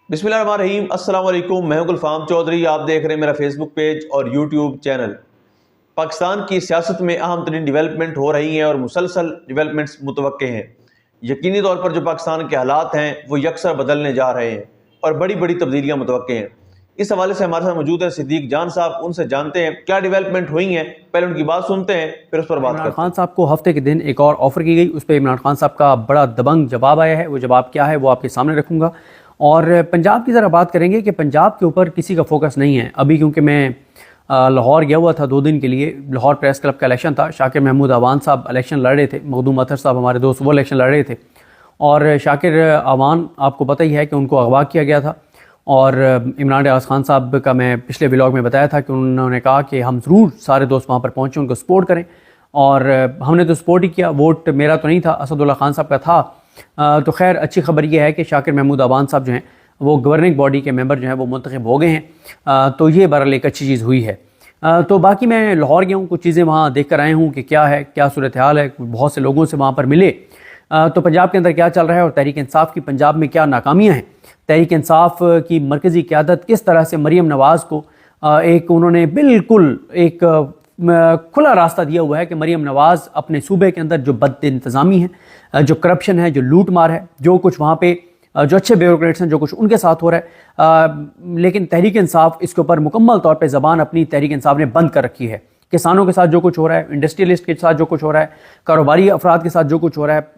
बिस्मिल्लाहिर्रहमानिर्रहीम। अस्सलाम वालेकुम। मैं हूं गुलफाम चौधरी। आप देख रहे हैं मेरा फेसबुक पेज और यूट्यूब चैनल। पाकिस्तान की सियासत में अहम तरीन डेवलपमेंट हो रही हैं और मुसलसल डेवलपमेंट्स मुतवक्के हैं। यकीनी तौर पर जो पाकिस्तान के हालात हैं वो यकसर बदलने जा रहे हैं और बड़ी बड़ी तब्दीलियाँ मुतवक्के हैं। इस हवाले से हमारे साथ मौजूद है सिद्दीक जान साहब। उनसे जानते हैं क्या डेवलपमेंट हुई हैं, पहले उनकी बात सुनते हैं फिर उस पर बात करते हैं। इमरान खान साहब को हफ्ते के दिन एक और ऑफ़र की गई, उस पर इमरान खान साहब का बड़ा दबंग जवाब आया है। वो जवाब क्या है वो आपके सामने रखूँगा। और पंजाब की ज़रा बात करेंगे कि पंजाब के ऊपर किसी का फोकस नहीं है अभी, क्योंकि मैं लाहौर गया हुआ था 2 दिन के लिए। लाहौर प्रेस क्लब का इलेक्शन था। शाकिर महमूद अवान साहब इलेक्शन लड़ रहे थे, मखदूम अतर साहब हमारे दोस्त वो इलेक्शन लड़ रहे थे। और शाकिर अवान आपको पता ही है कि उनको अगवा किया गया था। और इमरान रियाज खान साहब का मैं पिछले व्लॉग में बताया था कि उन्होंने कहा कि हम ज़रूर सारे दोस्त वहाँ पर पहुँचें, उनको सपोर्ट करें। और हमने तो सपोर्ट ही किया। वोट मेरा तो नहीं था, असदुल्ला खान साहब का था। तो खैर अच्छी खबर ये है कि शाकिर महमूद अवान साहब जो हैं वो गवर्निंग बॉडी के मेंबर जो हैं वो मुंतखब हो गए हैं। तो ये बहरहाल एक अच्छी चीज़ हुई है। तो बाकी मैं लाहौर गया हूँ, कुछ चीज़ें वहाँ देख कर आए हूँ कि क्या है, क्या सूरत हाल है। बहुत से लोगों से वहाँ पर मिले। तो पंजाब के अंदर क्या चल रहा है और तहरीक इंसाफ की पंजाब में क्या नाकामियाँ हैं। तहरीक इंसाफ की मरकज़ी क़यादत किस तरह से मरीम नवाज़ को एक उन्होंने बिल्कुल एक खुला रास्ता दिया हुआ है कि मरीम नवाज़ अपने सूबे के अंदर जो बद इंतज़ामी है, जो करप्शन है, जो लूट मार है, जो कुछ वहाँ पे जो अच्छे ब्यूरोक्रेट्स हैं जो कुछ उनके साथ हो रहा है। लेकिन तहरीक इंसाफ इसके ऊपर मुकम्मल तौर पे ज़बान अपनी तहरीक इंसाफ ने बंद कर रखी है। किसानों के साथ जो कुछ हो रहा है, इंडस्ट्रियलिस्ट के साथ जो कुछ हो रहा है, कारोबारी अफराद के साथ जो कुछ हो रहा है,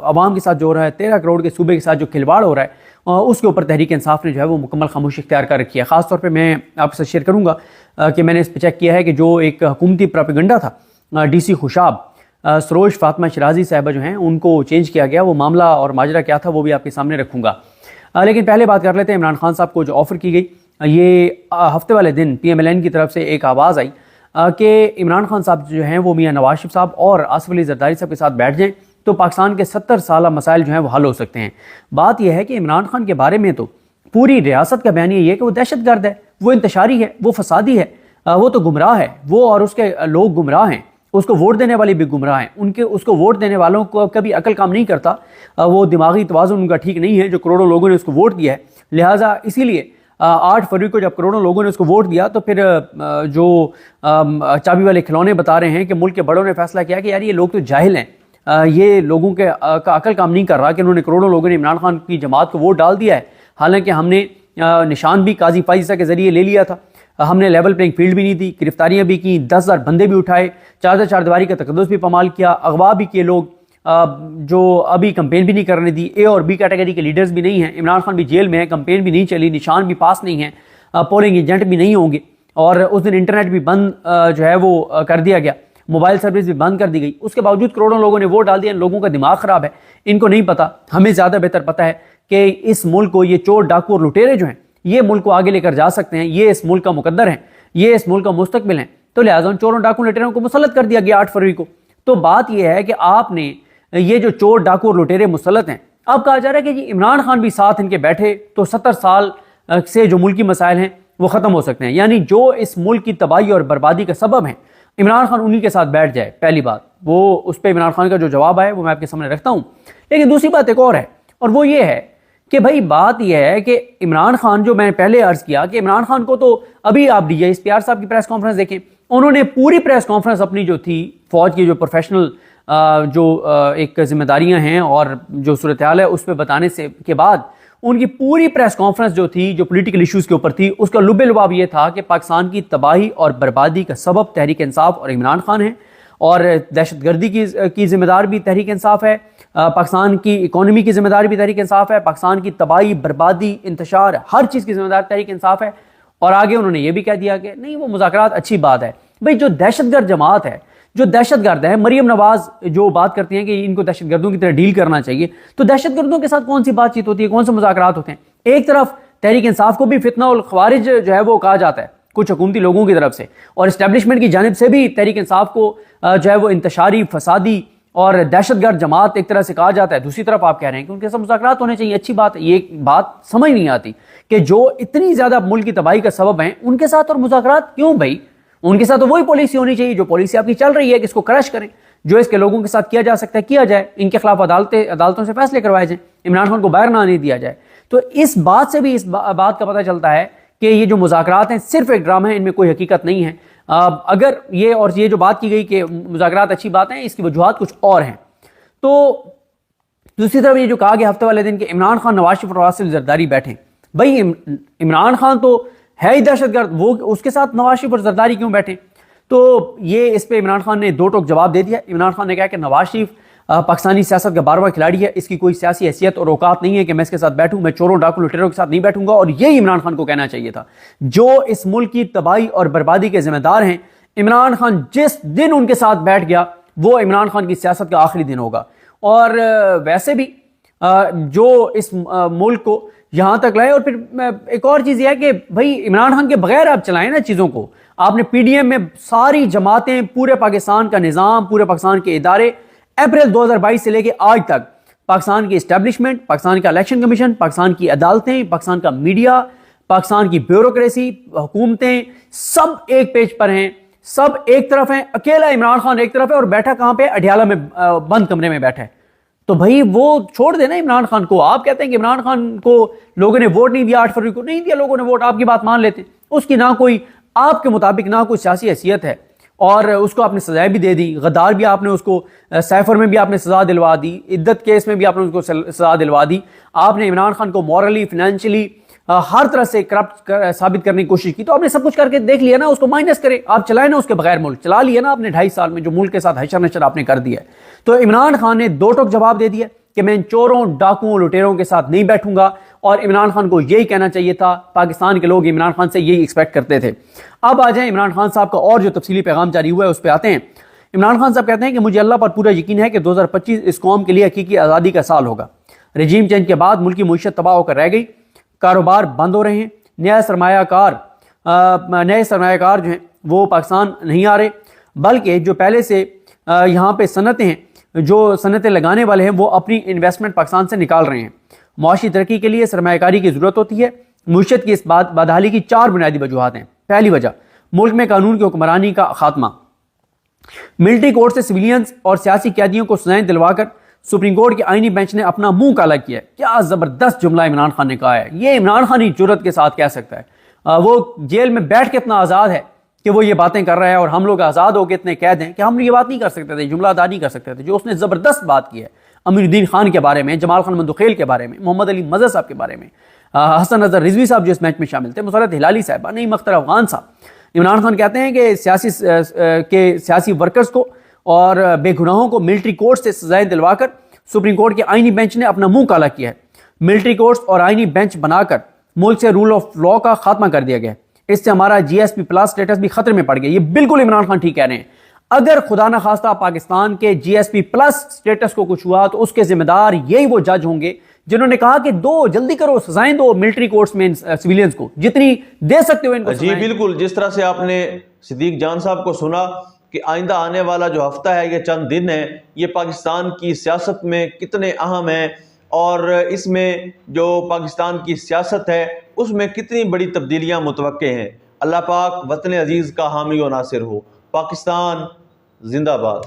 आवाम के साथ जो हो रहा है, 13 करोड़ के सूबे के साथ जो खिलवाड़ हो रहा है, उसके ऊपर तहरीक इंसाफ ने जो है वो मुकम्मल खामोशी इख्तियार कर रखी है। ख़ास तौर पर मैं आपसे शेयर करूँगा कि मैंने इस पर चेक किया है कि जो एक हुकूमती प्रोपेगेंडा था DC खुशाब सरोज फातिमा शिराजी साहिबा जो हैं उनको चेंज किया गया। वो मामला और माजरा क्या था वो भी आपके सामने रखूँगा। लेकिन पहले बात कर लेते हैं इमरान खान साहब को जो ऑफ़र की गई। ये हफ्ते वाले दिन PMLN की तरफ से एक आवाज़ आई कि इमरान खान साहब जो हैं वो मियां नवाज शरीफ साहब और आसिफ अली जरदारी साहब के साथ बैठ जाएं तो पाकिस्तान के 70 साल मसाइल जो हैं वो हल हो सकते हैं। बात यह है कि इमरान खान के बारे में तो पूरी रियासत का बयान ये है कि वो दहशत गर्द है, वो इंतशारी है, वो फसादी है, वो तो गुमराह है, वो और उसके लोग गुमराह हैं, उसको वोट देने वाले भी गुमराह हैं। उसको वोट देने वालों को कभी अकल काम नहीं करता। वो दिमागी तवाज़ुन उनका ठीक नहीं है जो करोड़ों लोगों ने उसको वोट दिया है। लिहाजा इसीलिए 8 फरवरी को जब करोड़ों लोगों ने उसको वोट दिया तो फिर जो चाबी वाले खिलौने बता रहे हैं कि मुल्क के बड़ों ने फैसला किया कि यार ये लोग तो जाहिल हैं, ये लोगों के का अकल काम नहीं कर रहा कि उन्होंने करोड़ों लोगों ने इमरान खान की जमात को वोट डाल दिया है। हालांकि हमने निशान भी काजी फाइजा के ज़रिए ले लिया था, हमने लेवल प्लेइंग फील्ड भी नहीं दी, गिरफ्तारियां भी की, 10,000 बंदे भी उठाए, 4 दीवारी का तकद्दुस भी पमाल किया, अगवा भी किए लोग, जो अभी कंपेन भी नहीं करने दी। A और B कैटेगरी के लीडर्स भी नहीं हैं। इमरान खान भी जेल में है, कंपेन भी नहीं चली, निशान भी पास नहीं है, पोलिंग एजेंट भी नहीं होंगे। और उस दिन इंटरनेट भी बंद जो है वो कर दिया गया, मोबाइल सर्विस भी बंद कर दी गई। उसके बावजूद करोड़ों लोगों ने वोट डाल दिया। लोगों का दिमाग ख़राब है, इनको नहीं पता, हमें ज़्यादा बेहतर पता है कि इस मुल्क को ये चोर डाकू और लुटेरे जो हैं ये मुल्क को आगे लेकर जा सकते हैं, ये इस मुल्क का मुकद्दर हैं, ये इस मुल्क का मुस्तकबिल हैं। तो लिहाजा उन चोरों डाकू लुटेरों को मुसल्लत कर दिया गया 8 फरवरी को। तो बात यह है कि आपने ये जो चोर डाकू और लुटेरे मुसल्लत हैं, अब कहा जा रहा है कि जी इमरान खान भी साथ इनके बैठे तो 70 साल से जो मुल्की मसाइल हैं वो ख़त्म हो सकते हैं। यानी जो इस मुल्क की तबाही और बर्बादी का सबब है, इमरान खान उन्हीं के साथ बैठ जाए। पहली बात वो, उस पर इमरान खान का जो जवाब आया वो मैं आपके सामने रखता हूँ। लेकिन दूसरी बात एक और है, और वो ये है कि भाई बात यह है कि इमरान खान, जो मैंने पहले अर्ज किया कि इमरान खान को तो अभी आप DGP साहब की प्रेस कॉन्फ्रेंस देखें, उन्होंने पूरी प्रेस कॉन्फ्रेंस अपनी जो थी फौज की जो प्रोफेशनल जो एक जिम्मेदारियां हैं और जो सूरत हाल है उस पर बताने से के बाद उनकी पूरी प्रेस कॉन्फ्रेंस जो थी जो पॉलिटिकल इश्यूज़ के ऊपर थी उसका लुबे लुबाब ये था कि पाकिस्तान की तबाही और बर्बादी का सबब तहरीक इंसाफ और इमरान खान है, और दहशतगर्दी की जिम्मेदार भी तहरीक इंसाफ है, पाकिस्तान की इकोनॉमी की जिम्मेदार भी तहरीक इंसाफ है, पाकिस्तान की तबाही बर्बादी इंतशार हर चीज़ की जिम्मेदार तहरीक इंसाफ है। और आगे उन्होंने ये भी कह दिया कि नहीं वो मुज़ाकरात अच्छी बात है। भाई जो दहशतगर्द जमात है, जो दहशतगर्द है, मरीम नवाज जो बात करती हैं कि इनको दहशतगर्दों की तरह डील करना चाहिए, तो दहशतगर्दों के साथ कौन सी बातचीत होती है, कौन से मुज़ाकरात होते हैं। एक तरफ तहरीक इंसाफ को भी फितना और ख्वारिज जो है वो कहा जाता है कुछ हुकूमती लोगों की तरफ से, और इस्टेब्लिशमेंट की जानिब से भी तहरीक इंसाफ को जो है वो इंतशारी, फसादी और दहशतगर्द जमात एक तरह से कहा जाता है। दूसरी तरफ आप कह रहे हैं कि उनके साथ मुज़ाकरात होने चाहिए, अच्छी बात है। ये बात समझ नहीं आती कि जो इतनी ज़्यादा मुल्क की तबाही का सबब हैं उनके साथ और मुज़ाकरात क्यों भाई। उनके साथ तो वही पॉलिसी होनी चाहिए जो पॉलिसी आपकी चल रही है कि इसको क्रश करें, जो इसके लोगों के साथ किया जा सकता है किया जाए, इनके खिलाफ अदालतों से फैसले करवाए जाएं, इमरान खान को बाहर ना आने दिया जाए। تو اس بات سے بھی اس بات کا پتہ چلتا ہے کہ یہ جو مذاکرات ہیں صرف ایک ڈرامہ ہے، ان میں کوئی حقیقت نہیں ہے۔ اگر یہ جو بات کی گئی کہ مذاکرات اچھی بات ہیں، اس کی وجوہات کچھ اور ہیں۔ تو دوسری طرف یہ جو کہا گیا ہفتے والے دن کہ عمران خان، نواز شریف اور واصل زرداری بیٹھیں، بھائی عمران خان تو ہے ہی دہشت گرد، وہ اس کے ساتھ نواز شریف اور زرداری کیوں بیٹھیں؟ تو یہ اس پہ عمران خان نے دو ٹوک جواب دے دیا۔ عمران خان نے کہا کہ نواز شریف پاکستانی سیاست کا 12واں کھلاڑی ہے، اس کی کوئی سیاسی حیثیت اور اوقات نہیں ہے کہ میں اس کے ساتھ بیٹھوں، میں چوروں ڈاکو لٹیروں کے ساتھ نہیں بیٹھوں گا۔ اور یہی عمران خان کو کہنا چاہیے تھا۔ جو اس ملک کی تباہی اور بربادی کے ذمہ دار ہیں، عمران خان جس دن ان کے ساتھ بیٹھ گیا وہ عمران خان کی سیاست کا آخری دن ہوگا۔ اور ویسے بھی جو اس ملک کو یہاں تک لائے، اور پھر ایک اور چیز یہ ہے کہ بھائی عمران خان کے بغیر آپ چلائیں نا چیزوں کو۔ آپ نے پی ڈی ایم میں ساری جماعتیں، پورے پاکستان کا نظام، پورے پاکستان کے ادارے، اپریل 2022 سے لے کے آج تک پاکستان کی اسٹیبلشمنٹ، پاکستان کا الیکشن کمیشن، پاکستان کی عدالتیں، پاکستان کا میڈیا، پاکستان کی بیوروکریسی، حکومتیں، سب ایک پیج پر ہیں، سب ایک طرف ہیں، اکیلا عمران خان ایک طرف ہے، اور بیٹھا کہاں پہ؟ اڈیالہ میں بند کمرے میں بیٹھا ہے۔ تو بھائی وہ چھوڑ دینا عمران خان کو۔ آپ کہتے ہیں کہ عمران خان کو لوگوں نے ووٹ نہیں دیا، 8 فروری کو نہیں دیا لوگوں نے ووٹ، آپ کی بات مان لیتے، اس کی نہ کوئی آپ کے مطابق نہ کوئی سیاسی حیثیت ہے، اور اس کو آپ نے سزائیں بھی دے دی۔ غدار بھی آپ نے اس کو، سیفر میں بھی آپ نے سزا دلوا دی، عدت کیس میں بھی آپ نے اس کو سزا دلوا دی۔ آپ نے عمران خان کو مورلی، فنینشلی، ہر طرح سے کرپٹ ثابت کرنے کی کوشش کی۔ تو آپ نے سب کچھ کر کے دیکھ لیا نا، اس کو مائنس کرے، آپ چلائیں نا اس کے بغیر ملک، چلا لیا نا آپ نے 2.5 سال میں، جو ملک کے ساتھ حشر نشر آپ نے کر دیا ہے۔ تو عمران خان نے دو ٹوک جواب دے دیا کہ میں ان چوروں، ڈاکوؤں، لٹیروں کے ساتھ نہیں بیٹھوں گا، اور عمران خان کو یہی کہنا چاہیے تھا۔ پاکستان کے لوگ عمران خان سے یہی ایکسپیکٹ کرتے تھے۔ اب آ جائیں عمران خان صاحب کا اور جو تفصیلی پیغام جاری ہوا ہے اس پہ آتے ہیں۔ عمران خان صاحب کہتے ہیں کہ مجھے اللہ پر پورا یقین ہے کہ 2025 اس قوم کے لیے حقیقی آزادی کا سال ہوگا۔ رجیم چینج کے بعد ملکی معیشت تباہ ہو کر رہ گئی، کاروبار بند ہو رہے ہیں، نئے سرمایہ کار جو ہیں وہ پاکستان نہیں آ رہے، بلکہ جو پہلے سے یہاں پہ صنعتیں ہیں، جو صنعتیں لگانے والے ہیں، وہ اپنی انویسٹمنٹ پاکستان سے نکال رہے ہیں۔ معاشی ترقی کے لیے سرمایہ کاری کی ضرورت ہوتی ہے۔ معیشت کی اس بدحالی کی 4 بنیادی وجوہات ہیں۔ پہلی وجہ، ملک میں قانون کی حکمرانی کا خاتمہ۔ ملٹری کورٹ سے سویلینز اور سیاسی قیدیوں کو سزائیں دلوا کر سپریم کورٹ کے آئینی بینچ نے اپنا منہ کالا کیا ہے۔ کیا زبردست جملہ عمران خان نے کہا ہے، یہ عمران خان ہی جرأت کے ساتھ کہہ سکتا ہے۔ وہ جیل میں بیٹھ کے اتنا آزاد ہے کہ وہ یہ باتیں کر رہا ہے، اور ہم لوگ آزاد ہو کے اتنے قید ہیں کہ ہم یہ بات نہیں کر سکتے تھے، جملہ ادا نہیں کر سکتے تھے۔ جو اس نے زبردست بات کی ہے امیر الدین خان کے بارے میں، جمال خان مندوخیل کے بارے میں، محمد علی مظہر صاحب کے بارے میں، حسن اظہر رضوی صاحب جو اس میچ میں شامل تھے، مسرت ہلالی صاحبہ، نعیم اختر افغان صاحب۔ عمران خان کہتے ہیں کہ سیاسی ورکرز کو اور بے گناہوں کو ملٹری کورٹ سے سزائیں دلوا کر سپریم کورٹ کے آئینی بینچ نے اپنا منہ کالا کیا ہے۔ ملٹری کورٹس اور آئینی بینچ بنا کر ملک سے رول آف لا کا خاتمہ کر دیا گیا۔ اس سے ہمارا جی ایس پی پلس سٹیٹس بھی خطرے میں پڑ گیا۔ یہ بالکل عمران خان ٹھیک کہہ رہے ہیں۔ اگر خدا نہ خواستہ پاکستان کے جی ایس پی پلس سٹیٹس کو کچھ ہوا تو اس کے ذمہ دار یہی وہ جج ہوں گے جنہوں نے کہا کہ دو جلدی کرو، سزائیں دو ملٹری کورٹس میں سویلینز کو، جتنی دے سکتے ہو ان کو۔ جی بالکل، جس طرح سے آپ نے صدیق جان صاحب کو سنا کہ آئندہ آنے والا جو ہفتہ ہے، یہ چند دن ہے، یہ پاکستان کی سیاست میں کتنے اہم ہیں، اور اس میں جو پاکستان کی سیاست ہے اس میں کتنی بڑی تبدیلیاں متوقع ہیں۔ اللہ پاک وطن عزیز کا حامی و ناصر ہو۔ پاکستان زندہ باد۔